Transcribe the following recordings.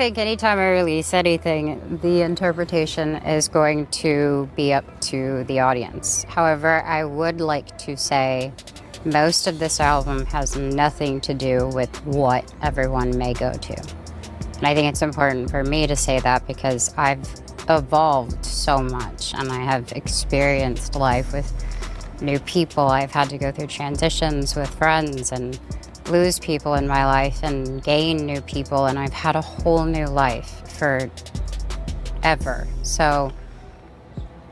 think anytime I release anything, the interpretation is going to be up to the audience. However, I would like to say most of this album has nothing to do with what everyone may go to. And I think it's important for me to say that because I've evolved so much and I have experienced life with new people. I've had to go through transitions with friends and lose people in my life and gain new people, and I've had a whole new life forever. So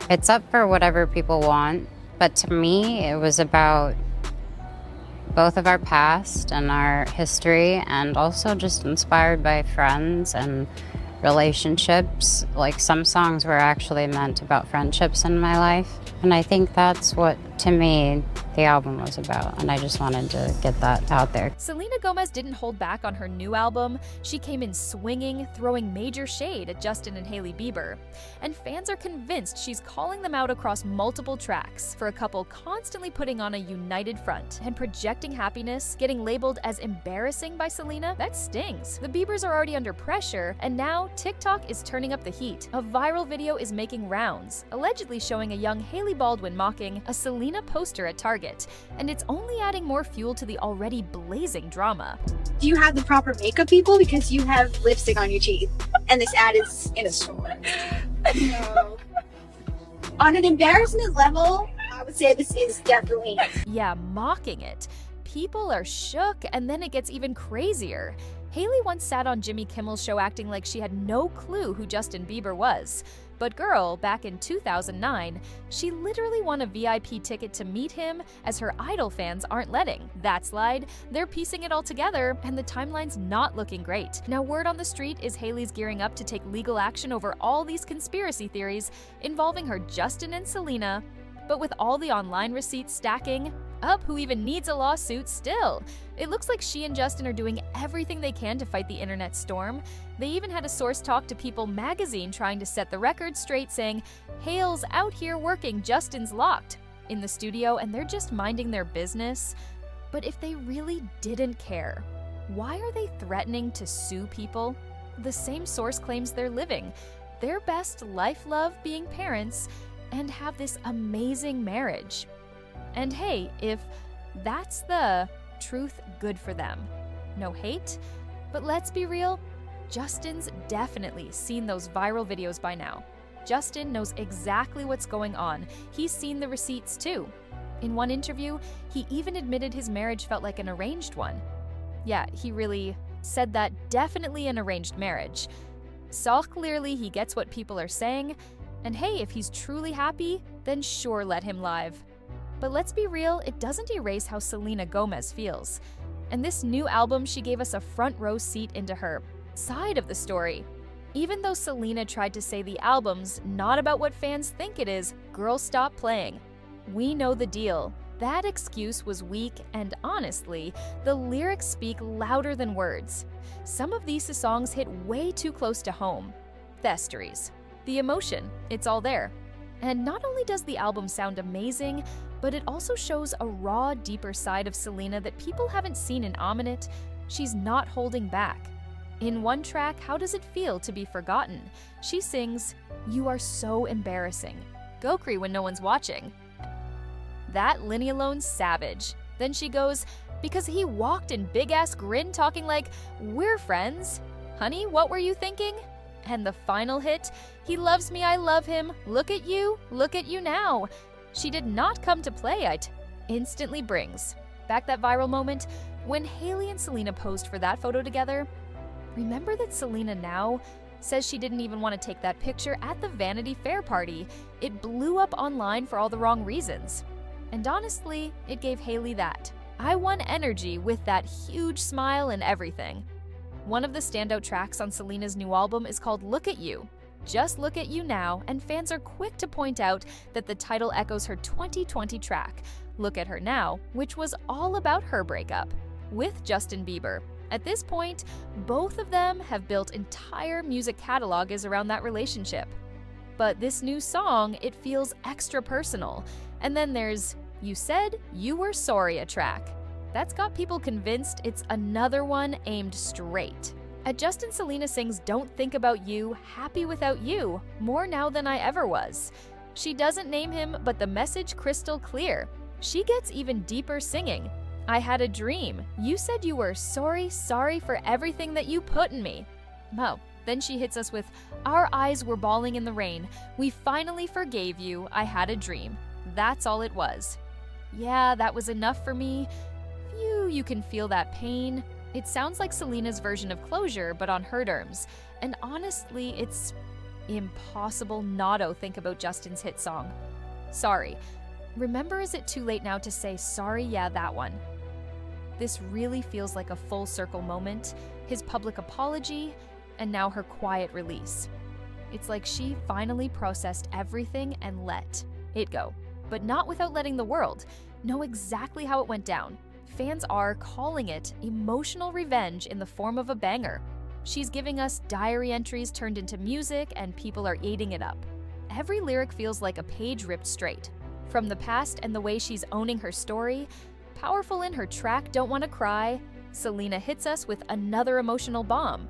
it's up for whatever people want, but to me it was about both of our past and our history, and also just inspired by friends and relationships. Like, some songs were actually meant about friendships in my life, and I think that's what, to me, the album was about, and I just wanted to get that out there. Selena Gomez didn't hold back on her new album. She came in swinging, throwing major shade at Justin and Hailey Bieber. And fans are convinced she's calling them out across multiple tracks, for a couple constantly putting on a united front and projecting happiness. Getting labeled as embarrassing by Selena, that stings. The Biebers are already under pressure, and now TikTok is turning up the heat. A viral video is making rounds, allegedly showing a young Hailey Baldwin mocking a Selena poster at Target, and it's only adding more fuel to the already blazing drama. Do you have the proper makeup, people? Because you have lipstick on your teeth, and this ad is in a store. No. On an embarrassment level, I would say this is definitely... Yeah, mocking it. People are shook, and then it gets even crazier. Hailey once sat on Jimmy Kimmel's show acting like she had no clue who Justin Bieber was. But girl, back in 2009, she literally won a VIP ticket to meet him, as her idol fans aren't letting that slide. They're piecing it all together, and the timeline's not looking great. Now, word on the street is Hailey's gearing up to take legal action over all these conspiracy theories involving her Justin and Selena. But with all the online receipts stacking up, who even needs a lawsuit still? It looks like she and Justin are doing everything they can to fight the internet storm. They even had a source talk to People magazine trying to set the record straight, saying, "Hale's out here working, Justin's locked in the studio, and they're just minding their business." But if they really didn't care, why are they threatening to sue people? The same source claims they're living their best life, love being parents, and have this amazing marriage. And hey, if that's the truth, good for them. No hate, but let's be real, Justin's definitely seen those viral videos by now. Justin knows exactly what's going on. He's seen the receipts too. In one interview, he even admitted his marriage felt like an arranged one. Yeah, he really said that, definitely an arranged marriage. Saw clearly he gets what people are saying, and hey, if he's truly happy, then sure, let him live. But let's be real, it doesn't erase how Selena Gomez feels. And this new album, she gave us a front row seat into her side of the story. Even though Selena tried to say the album's not about what fans think it is, girl, stop playing. We know the deal. That excuse was weak, and honestly, the lyrics speak louder than words. Some of these songs hit way too close to home. Thesteries. The emotion, it's all there. And not only does the album sound amazing, but it also shows a raw, deeper side of Selena that people haven't seen in a minute. She's not holding back. In one track, How Does It Feel to Be Forgotten? She sings, "You are so embarrassing. Go Cree when no one's watching." That Linny Alone's savage. Then she goes, "Because he walked in big-ass grin talking like, we're friends. Honey, what were you thinking?" And the final hit, "He loves me, I love him. Look at you now." She did not come to play it. Instantly brings back that viral moment when Hailey and Selena posed for that photo together. Remember that Selena now says she didn't even want to take that picture at the Vanity Fair party. It blew up online for all the wrong reasons. And honestly, it gave Hailey that I won energy with that huge smile and everything. One of the standout tracks on Selena's new album is called Look at You. Just Look at You Now, and fans are quick to point out that the title echoes her 2020 track, Look at Her Now, which was all about her breakup with Justin Bieber. At this point, both of them have built entire music catalogs around that relationship. But this new song, it feels extra personal. And then there's You Said You Were Sorry, a track. That's got people convinced it's another one aimed straight At Justin, Selena sings Don't Think About You, Happy Without You, more now than I ever was. She doesn't name him, but the message crystal clear. She gets even deeper singing. I had a dream. You said you were sorry for everything that you put in me. Well, then she hits us with, our eyes were bawling in the rain. We finally forgave you. I had a dream. That's all it was. Yeah, that was enough for me. Phew, you can feel that pain. It sounds like Selena's version of closure, but on her terms. And honestly, it's impossible not to think about Justin's hit song. Sorry. Remember, is it too late now to say sorry? Yeah, that one. This really feels like a full circle moment. His public apology, and now her quiet release. It's like she finally processed everything and let it go. But not without letting the world know exactly how it went down. Fans are calling it emotional revenge in the form of a banger. She's giving us diary entries turned into music, and people are eating it up. Every lyric feels like a page ripped straight. From the past and the way she's owning her story, powerful in her track Don't Wanna Cry, Selena hits us with another emotional bomb.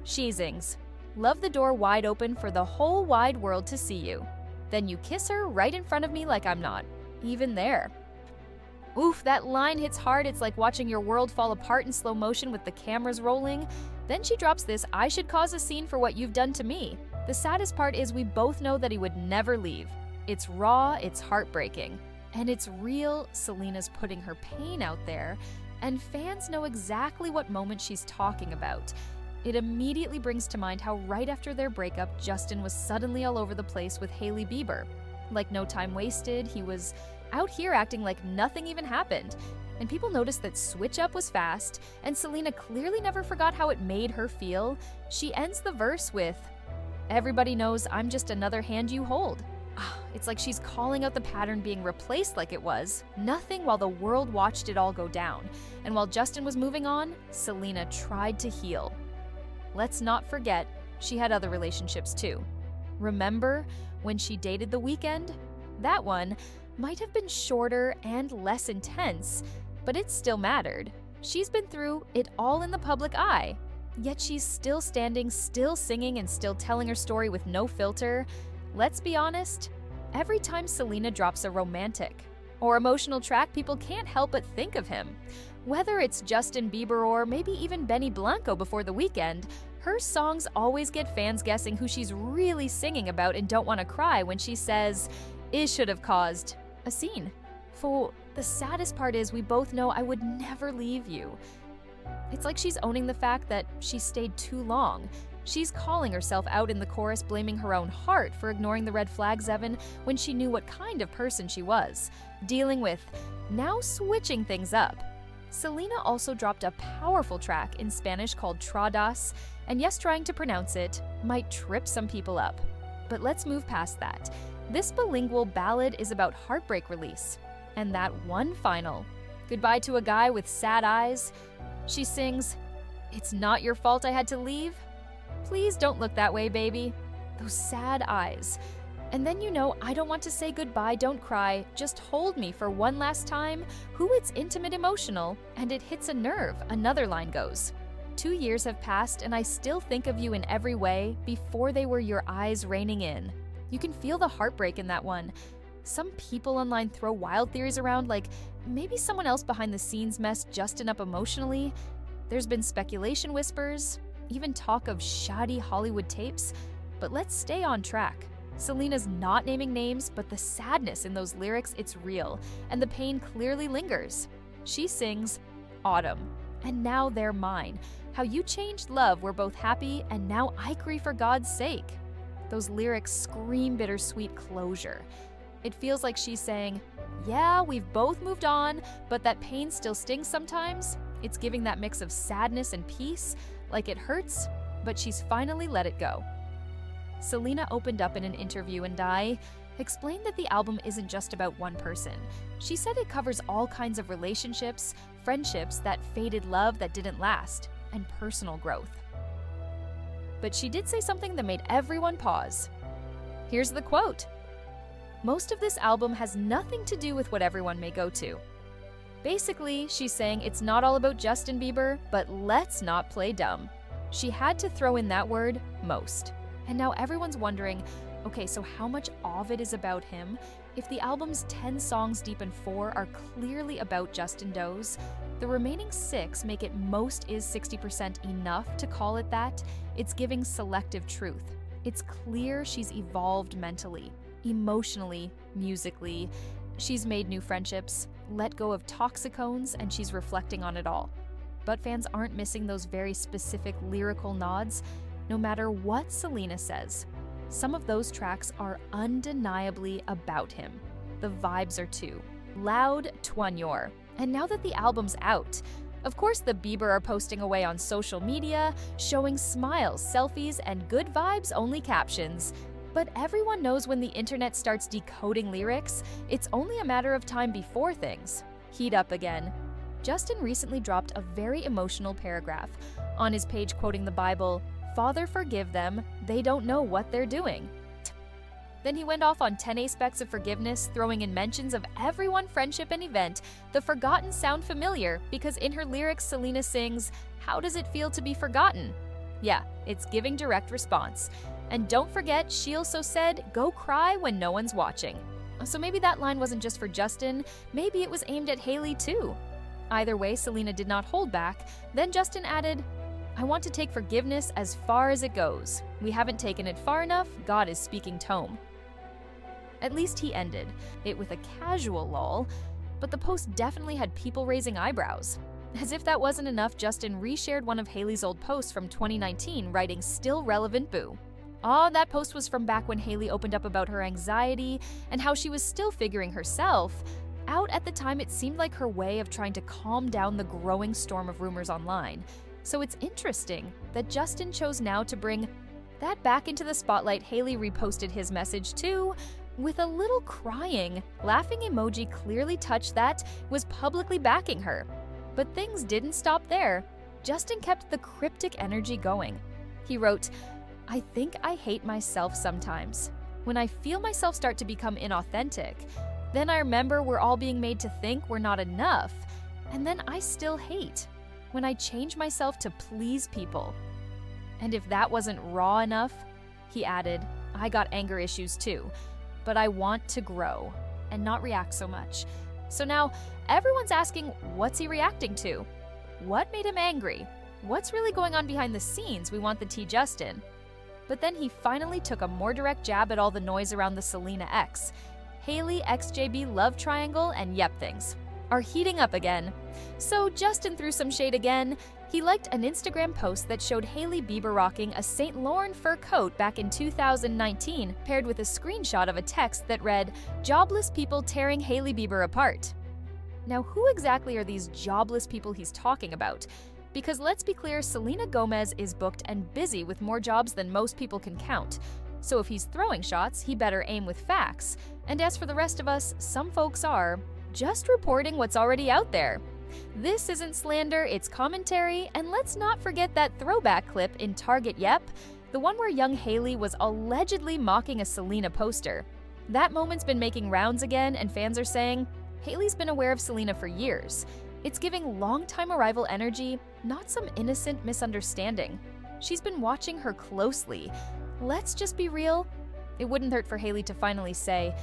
She sings, love the door wide open for the whole wide world to see you. Then you kiss her right in front of me like I'm not even there. Oof, that line hits hard. It's like watching your world fall apart in slow motion with the cameras rolling. Then she drops this, I should cause a scene for what you've done to me. The saddest part is we both know that he would never leave. It's raw, it's heartbreaking. And it's real. Selena's putting her pain out there, and fans know exactly what moment she's talking about. It immediately brings to mind how right after their breakup, Justin was suddenly all over the place with Hailey Bieber. Like no time wasted, he was out here acting like nothing even happened. And people noticed that switch up was fast, and Selena clearly never forgot how it made her feel. She ends the verse with, everybody knows I'm just another hand you hold. It's like she's calling out the pattern being replaced like it was nothing while the world watched it all go down. And while Justin was moving on, Selena tried to heal. Let's not forget, she had other relationships too. Remember when she dated The Weeknd? That one might have been shorter and less intense, but it still mattered. She's been through it all in the public eye, yet she's still standing, still singing, and still telling her story with no filter. Let's be honest, every time Selena drops a romantic or emotional track, people can't help but think of him. Whether it's Justin Bieber or maybe even Benny Blanco before The Weeknd, her songs always get fans guessing who she's really singing about in Don't Wanna Cry when she says, it should have caused a scene. For the saddest part is we both know I would never leave you. It's like she's owning the fact that she stayed too long. She's calling herself out in the chorus, blaming her own heart for ignoring the red flags, Evan, when she knew what kind of person she was. Dealing with now switching things up. Selena also dropped a powerful track in Spanish called Tradas, and yes, trying to pronounce it might trip some people up. But let's move past that. This bilingual ballad is about heartbreak release. And that one final, goodbye to a guy with sad eyes. She sings, it's not your fault I had to leave. Please don't look that way, baby. Those sad eyes. And then you know I don't want to say goodbye, don't cry, just hold me for one last time. Who it's intimate emotional, and it hits a nerve, another line goes. 2 years have passed and I still think of you in every way before they were your eyes raining in. You can feel the heartbreak in that one. Some people online throw wild theories around like maybe someone else behind the scenes messed Justin up emotionally. There's been speculation whispers, even talk of shoddy Hollywood tapes, but let's stay on track. Selena's not naming names, but the sadness in those lyrics, it's real, and the pain clearly lingers. She sings, Autumn, and now they're mine. How you changed love, we're both happy, and now I grieve for God's sake. Those lyrics scream bittersweet closure. It feels like she's saying, yeah, we've both moved on, but that pain still stings sometimes. It's giving that mix of sadness and peace, like it hurts, but she's finally let it go. Selena opened up in an interview and I explained that the album isn't just about one person. She said it covers all kinds of relationships, friendships, that faded love that didn't last, and personal growth. But she did say something that made everyone pause. Here's the quote. Most of this album has nothing to do with what everyone may go to. Basically, she's saying it's not all about Justin Bieber, but let's not play dumb. She had to throw in that word, most. And now everyone's wondering, okay, so how much of it is about him? If the album's 10 songs deep and 4 are clearly about Justin Doe's, the remaining 6 make it most is 60% enough to call it that. It's giving selective truth. It's clear she's evolved mentally, emotionally, musically. She's made new friendships, let go of toxicones, and she's reflecting on it all. But fans aren't missing those very specific lyrical nods, no matter what Selena says. Some of those tracks are undeniably about him. The vibes are too. Loud Twanyor. And now that the album's out, of course the Bieber are posting away on social media, showing smiles, selfies, and good vibes only captions. But everyone knows when the internet starts decoding lyrics, it's only a matter of time before things heat up again. Justin recently dropped a very emotional paragraph on his page quoting the Bible, "Father, forgive them, they don't know what they're doing." Then he went off on 10 aspects of forgiveness, throwing in mentions of everyone, friendship, and event. The forgotten sound familiar because in her lyrics, Selena sings, "How does it feel to be forgotten?" Yeah, it's giving direct response. And don't forget, she also said, "Go cry when no one's watching." So maybe that line wasn't just for Justin, maybe it was aimed at Hailey too. Either way, Selena did not hold back. Then Justin added, "I want to take forgiveness as far as it goes. We haven't taken it far enough, God is speaking tome." At least he ended it with a casual lull, but the post definitely had people raising eyebrows. As if that wasn't enough, Justin reshared one of Hailey's old posts from 2019, writing, "Still relevant, boo." That post was from back when Hailey opened up about her anxiety and how she was still figuring herself out. At the time, it seemed like her way of trying to calm down the growing storm of rumors online. So it's interesting that Justin chose now to bring that back into the spotlight. Hailey reposted his message too, with a little crying, laughing emoji clearly touched that was publicly backing her. But things didn't stop there. Justin kept the cryptic energy going. He wrote, "I think I hate myself sometimes. When I feel myself start to become inauthentic, then I remember we're all being made to think we're not enough, and then I still hate. When I change myself to please people." And if that wasn't raw enough, he added, "I got anger issues too, but I want to grow and not react so much." So now everyone's asking, what's he reacting to? What made him angry? What's really going on behind the scenes? We want the tea, Justin. But then he finally took a more direct jab at all the noise around the Selena X. Hailey, XJB love triangle, and yep, things are heating up again. So Justin threw some shade again. He liked an Instagram post that showed Hailey Bieber rocking a St. Laurent fur coat back in 2019, paired with a screenshot of a text that read, "Jobless people tearing Hailey Bieber apart." Now, who exactly are these jobless people he's talking about? Because let's be clear, Selena Gomez is booked and busy with more jobs than most people can count. So if he's throwing shots, he better aim with facts. And as for the rest of us, some folks are just reporting what's already out there. This isn't slander, it's commentary, and let's not forget that throwback clip in Target Yep, the one where young Hailey was allegedly mocking a Selena poster. That moment's been making rounds again, and fans are saying, Hailey's been aware of Selena for years. It's giving long-time arrival energy, not some innocent misunderstanding. She's been watching her closely. Let's just be real. It wouldn't hurt for Hailey to finally say,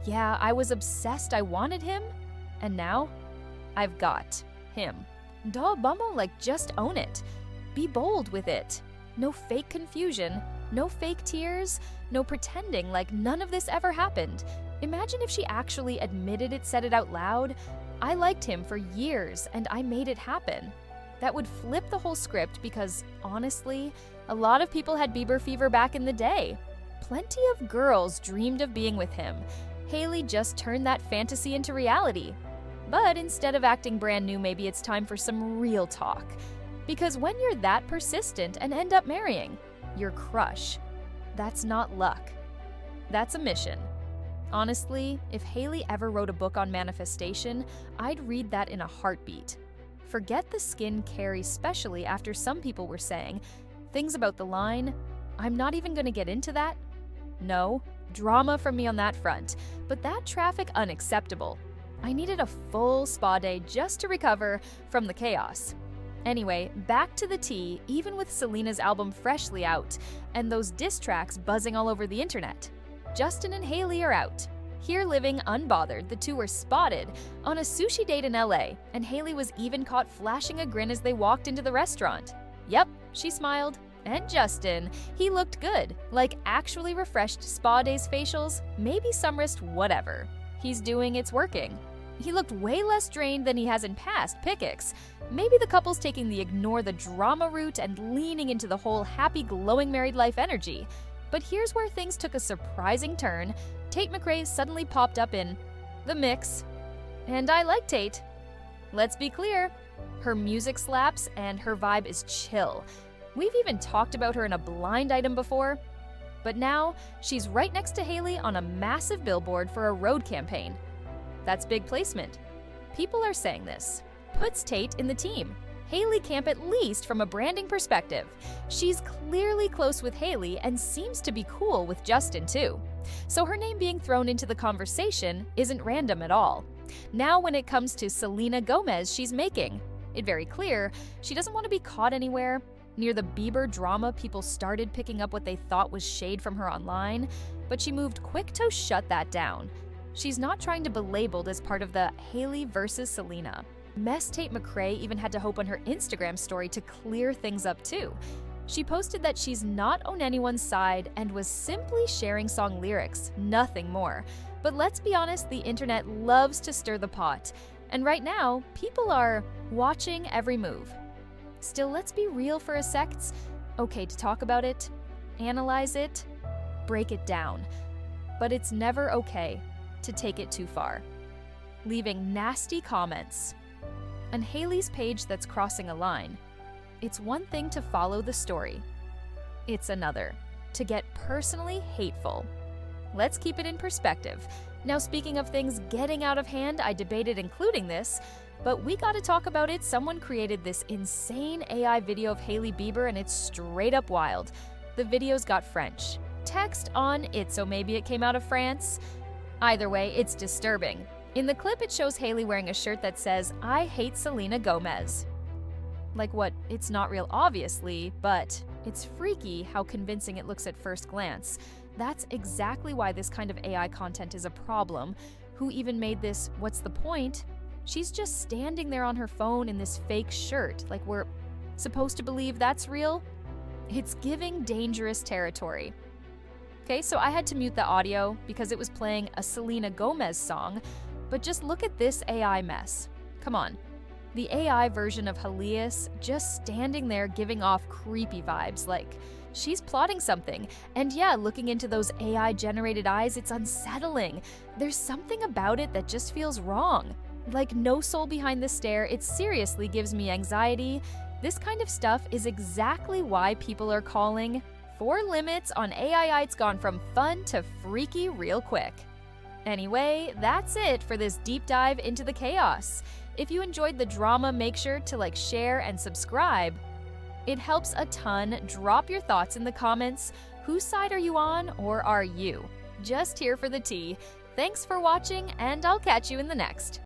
"Yeah, I was obsessed, I wanted him, and now I've got him." Duh, bummo, like just own it. Be bold with it. No fake confusion, no fake tears, no pretending like none of this ever happened. Imagine if she actually admitted it, said it out loud. "I liked him for years and I made it happen." That would flip the whole script because, honestly, a lot of people had Bieber fever back in the day. Plenty of girls dreamed of being with him. Hailey just turned that fantasy into reality. But instead of acting brand new, maybe it's time for some real talk. Because when you're that persistent and end up marrying your crush, that's not luck. That's a mission. Honestly, if Hailey ever wrote a book on manifestation, I'd read that in a heartbeat. Forget the skin carry, especially after some people were saying things about the line, "I'm not even gonna get into that." No, drama from me on that front, but that traffic unacceptable. I needed a full spa day just to recover from the chaos. Anyway, back to the tea, even with Selena's album freshly out, and those diss tracks buzzing all over the internet. Justin and Hailey are out. Here living unbothered, the two were spotted on a sushi date in LA, and Hailey was even caught flashing a grin as they walked into the restaurant. Yep, she smiled. And Justin, he looked good, like actually refreshed spa days facials, maybe some wrist whatever. He's doing it's working. He looked way less drained than he has in past pics. Maybe the couple's taking the ignore the drama route and leaning into the whole happy glowing married life energy. But here's where things took a surprising turn. Tate McRae suddenly popped up in the mix. And I like Tate. Let's be clear, her music slaps and her vibe is chill. We've even talked about her in a blind item before. But now, she's right next to Hailey on a massive billboard for a road campaign. That's big placement. People are saying this puts Tate in the team. Hailey camp at least from a branding perspective. She's clearly close with Hailey and seems to be cool with Justin too. So her name being thrown into the conversation isn't random at all. Now when it comes to Selena Gomez, she's making it very clear she doesn't want to be caught anywhere. Near the Bieber drama, people started picking up what they thought was shade from her online, but she moved quick to shut that down. She's not trying to be labeled as part of the Hailey versus Selena. Mess Tate McRae even had to hope on her Instagram story to clear things up too. She posted that she's not on anyone's side and was simply sharing song lyrics, nothing more. But let's be honest, the internet loves to stir the pot. And right now, people are watching every move. Still, let's be real for a sec. It's okay to talk about it, analyze it, break it down. But it's never okay to take it too far. Leaving nasty comments. On Hailey's page that's crossing a line, it's one thing to follow the story. It's another to get personally hateful. Let's keep it in perspective. Now, speaking of things getting out of hand, I debated including this, but we gotta talk about it. Someone created this insane AI video of Hailey Bieber and it's straight up wild. The video's got French text on it, so maybe it came out of France. Either way, it's disturbing. In the clip, it shows Hailey wearing a shirt that says, "I hate Selena Gomez." Like what? It's not real, obviously, but it's freaky how convincing it looks at first glance. That's exactly why this kind of AI content is a problem. Who even made this? What's the point? She's just standing there on her phone in this fake shirt, like we're supposed to believe that's real? It's giving dangerous territory. Okay, so I had to mute the audio because it was playing a Selena Gomez song, but just look at this AI mess. Come on. The AI version of Helias just standing there giving off creepy vibes, like she's plotting something. And yeah, looking into those AI-generated eyes, it's unsettling. There's something about it that just feels wrong. Like no soul behind the stare, it seriously gives me anxiety. This kind of stuff is exactly why people are calling for limits on AI. It's gone from fun to freaky real quick. Anyway, that's it for this deep dive into the chaos. If you enjoyed the drama, make sure to share, and subscribe. It helps a ton. Drop your thoughts in the comments. Whose side are you on, or are you just here for the tea? Thanks for watching, and I'll catch you in the next.